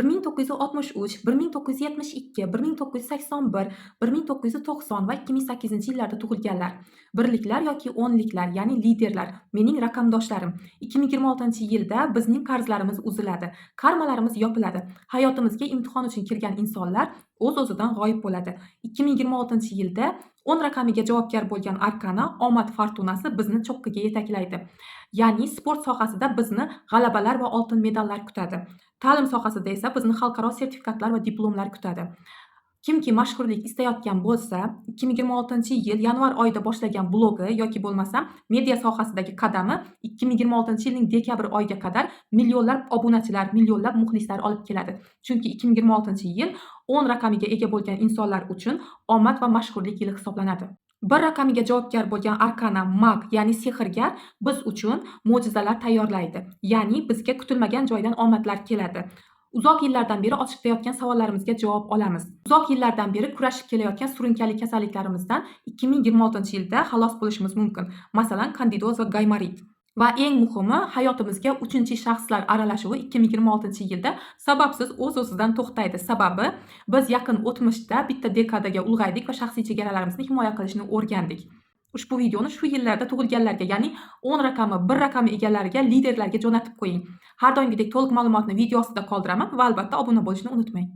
1963, 1972, 1981, 1990 va 2008-yillarda tug'ilganlar. Birliklar yoki o'nliklar, ya'ni liderlar, mening raqamdoshlarim. 2026-yilda bizning qarzlarimiz uziladi, karmalarimiz yopiladi. Hayotimizga imtihon uchun kirgan insonlar o'z-o'zidan g'oyib bo'ladi. 2026-yilda 10 raqamiga javobgar bo'lgan arkana, omad fortunasi bizni cho'qqiga yetaklaydi. Ya'ni sport sohasida bizni g'alabalar va oltin medallar kutadi. Ta'lim sohasida esa bizni xalqaro sertifikatlar va diplomlar kutadi. Kimki mashhurlik istayotgan bo'lsa, 2026-yil yanvar oyida boshlagan blogi yoki bo'lmasa media sohasidagi qadami 2026-yilning dekabr oyiga qadar millionlab obunachilar, millionlab muxlislar olib keladi. Chunki 2026-yil 10 raqamiga ega bo'lgan insonlar uchun omad va mashhurlik yili hisoblanadi. Bir raqamiga javobgar bo'lgan arkana, mag, ya'ni sehrgar biz uchun mo'jizalar tayyorlaydi. Ya'ni bizga kutilmagan joydan omadlar keladi. Uzoq yillardan beri ochiqlayotgan savollarimizga javob olamiz. Uzoq yillardan beri kurashib kelayotgan surunkali kasalliklarimizdan 2026-yilda xalos bo'lishimiz mumkin. Masalan, kandidoz va gaymarit. Va eng muhimi, hayotimizga uchinchi shaxslar aralashuvi 2026-yilda sababsiz o'z-o'zidan to'xtaydi. Sababi biz yaqin o'tmishda bitta dekadaga ulg'aydik va shaxsiy chegaralarimizni himoya qilishni o'rgandik. Ushbu videoni shu yillarda tug'ilganlarga, ya'ni 10 raqami, 1 raqami egalariga, liderlarga jo'natib qo'ying. Har doimgidek to'liq ma'lumotni video ostida qoldiraman va albatta obuna bo'lishni unutmang.